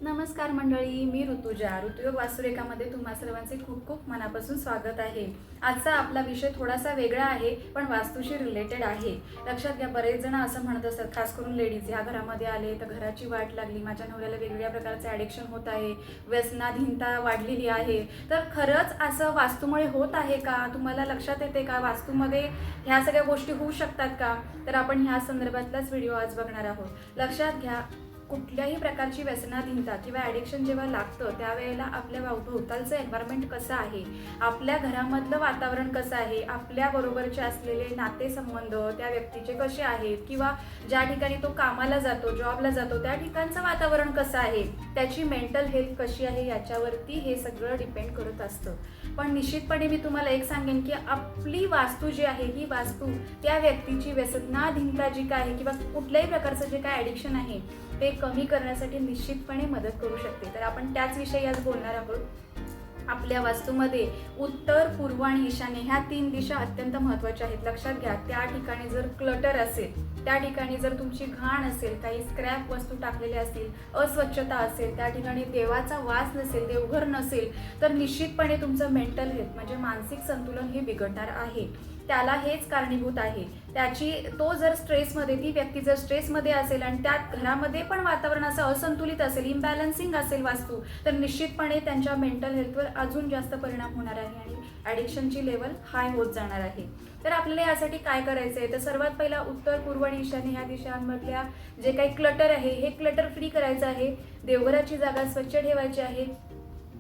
नमस्कार मंडळी, मी ऋतुजा. ऋतुयोग वास्तुरेखामध्ये तुम्हा सर्वांचे खूप खूप मनापासून स्वागत आहे. आजचा आपला विषय थोडासा वेगळा आहे, पण वास्तूशी रिलेटेड आहे. लक्षात घ्या, बरेच जण असं म्हणत असतात, खास करून लेडीज, ह्या घरामध्ये आले तर घराची वाट लागली, माझ्या नवऱ्याला वेगवेगळ्या प्रकारचे ॲडिक्शन होत आहे, व्यसनाधीनता वाढलेली आहे. तर खरंच असं वास्तूमुळे होत आहे का? तुम्हाला लक्षात येते का वास्तूमध्ये ह्या सगळ्या गोष्टी होऊ शकतात का? तर आपण ह्या संदर्भातलाच व्हिडिओ आज बघणार आहोत. लक्षात घ्या, कुठल्याही प्रकारची व्यसनाधीनता किंवा ॲडिक्शन जेव्हा लागतं त्यावेळेला आपल्या भोवतालचं एन्व्हायरमेंट कसं आहे, आपल्या घरामधलं वातावरण कसं आहे, आपल्याबरोबरचे असलेले नातेसंबंध त्या व्यक्तीचे कसे आहेत, किंवा ज्या ठिकाणी तो कामाला जातो, जॉबला जातो, त्या ठिकाणचं वातावरण कसं आहे, त्याची मेंटल हेल्थ कशी आहे, याच्यावरती हे सगळं डिपेंड करत असतं. पण निश्चितपणे मी तुम्हाला एक सांगेन की आपली वास्तू जी आहे ही वास्तू त्या व्यक्तीची व्यसनाधीनता जी काय आहे किंवा कुठल्याही प्रकारचं जे काय ॲडिक्शन आहे ते कमी करण्यासाठी निश्चितपणे मदत करू शकते. तर आपण त्याच विषयी आज बोलणार आहोत. आपल्या वास्तूमध्ये उत्तर, पूर्व आणि ईशान्य ह्या 3 दिशा अत्यंत महत्त्वाच्या आहेत. लक्षात घ्या, त्या ठिकाणी जर क्लटर असेल, त्या ठिकाणी जर तुमची घाण असेल, काही स्क्रॅप वस्तू टाकलेल्या असतील, अस्वच्छता असेल, त्या ठिकाणी देवाचा वास नसेल, देवघर नसेल, तर निश्चितपणे तुमचं मेंटल हेल्थ म्हणजे मानसिक संतुलन हे बिघडणार आहे. त्याला हेच कारणीभूत आहे. तो जर स्ट्रेसमध्ये, ती व्यक्ती जर स्ट्रेसमध्ये असेल आणि त्यात घरामध्ये पण वातावरण असं असंतुलित असेल, इम्बॅलन्सिंग असेल वास्तू, तर निश्चितपणे त्यांच्या मेंटल हेल्थवर अजून जास्त परिणाम होणार आहे आणि ॲडिक्शनची लेवल हाय होत जाणार आहे. तर आपल्याला यासाठी काय करायचं आहे, तर सर्वात पहिला उत्तर, पूर्व आणि ईशान्य ह्या दिशांमधल्या जे काही क्लटर आहे हे क्लटर फ्री करायचं आहे. देवघराची जागा स्वच्छ ठेवायची आहे.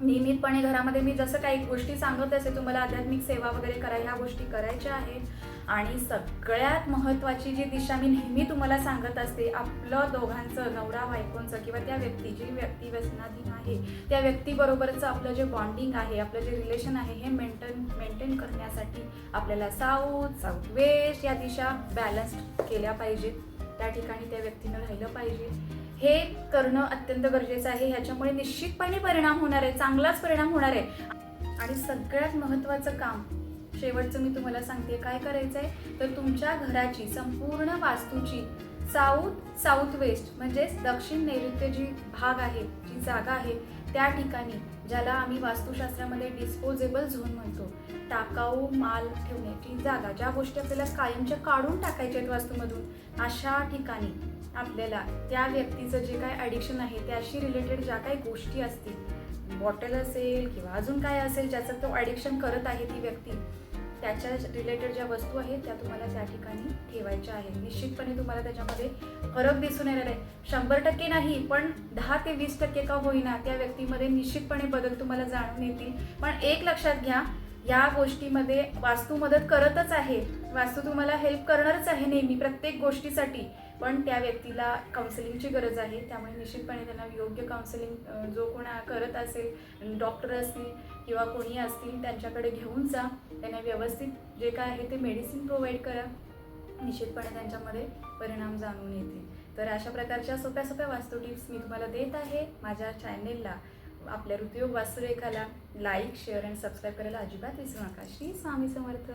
नियमितपणे घरामध्ये मी जसं काही गोष्टी सांगत असे तुम्हाला, आध्यात्मिक सेवा वगैरे करा, ह्या गोष्टी करायच्या आहेत. आणि सगळ्यात महत्त्वाची जी दिशा मी नेहमी तुम्हाला सांगत असते, आपलं दोघांचं, नवरा बायकोंचं किंवा त्या जी व्यक्ती व्यसनाधीन आहे त्या व्यक्तीबरोबरचं आपलं जे बॉन्डिंग आहे, आपलं जे रिलेशन आहे हे मेंटेन करण्यासाठी आपल्याला साऊथ वेस्ट या दिशा बॅलन्स केल्या पाहिजेत. त्या ठिकाणी त्या व्यक्तीनं राहिलं पाहिजे. हे करणं अत्यंत गरजेचं आहे. ह्याच्यामुळे निश्चितपणे परिणाम होणार आहे, चांगलाच परिणाम होणार आहे. आणि सगळ्यात महत्त्वाचं काम शेवटचं मी तुम्हाला सांगते, काय करायचं आहे, तर तुमच्या घराची संपूर्ण वास्तूची साऊथ वेस्ट म्हणजेच दक्षिण नैऋत्य जी भाग आहे, जी जागा आहे, त्या ठिकाणी ज्याला आम्ही वास्तुशास्त्रामध्ये डिस्पोजेबल झोन म्हणतो, टाकाऊ माल ठेवण्याची जागा, ज्या गोष्टी आपल्याला कायमच्या काढून टाकायच्या आहेत वास्तूमधून, अशा ठिकाणी आपल्याला त्या व्यक्तीचं जे काय ॲडिक्शन आहे त्याशी रिलेटेड ज्या काही गोष्टी असतील, बॉटल असेल किंवा अजून काय असेल ज्याचं तो ॲडिक्शन करत आहे ती व्यक्ती, त्याच्या रिलेटेड ज्या वस्तू आहेत त्या तुम्हाला त्या ठिकाणी ठेवायच्या आहेत. निश्चितपणे तुम्हाला त्याच्यामध्ये फरक दिसून येणार आहे. 100% नाही, पण 10 ते 20% का होईना त्या व्यक्तीमध्ये निश्चितपणे बदल तुम्हाला जाणून येतील. पण एक लक्षात घ्या, या गोष्टीमध्ये वास्तू मदत करतच आहे, वास्तू तुम्हाला हेल्प करणारच आहे नेहमी प्रत्येक गोष्टीसाठी. पण त्या व्यक्तीला काउन्सिलिंगची गरज आहे. त्यामुळे निश्चितपणे त्यांना योग्य काउन्सिलिंग जो कोण करत असेल, डॉक्टर असतील किंवा कोणी असतील, त्यांच्याकडे घेऊन जा. त्यांना व्यवस्थित जे काय आहे ते मेडिसिन प्रोव्हाइड करा. निश्चितपणे त्यांच्यामध्ये परिणाम जाणून येते. तर अशा प्रकारच्या सोप्या वास्तू टिप्स मी तुम्हाला देत आहे. माझ्या चॅनेलला, आपल्या ऋतुयोग वास्तुरेखाला लाईक, शेअर आणि सबस्क्राईब करायला अजिबात विसरू नका. श्री स्वामी समर्थ.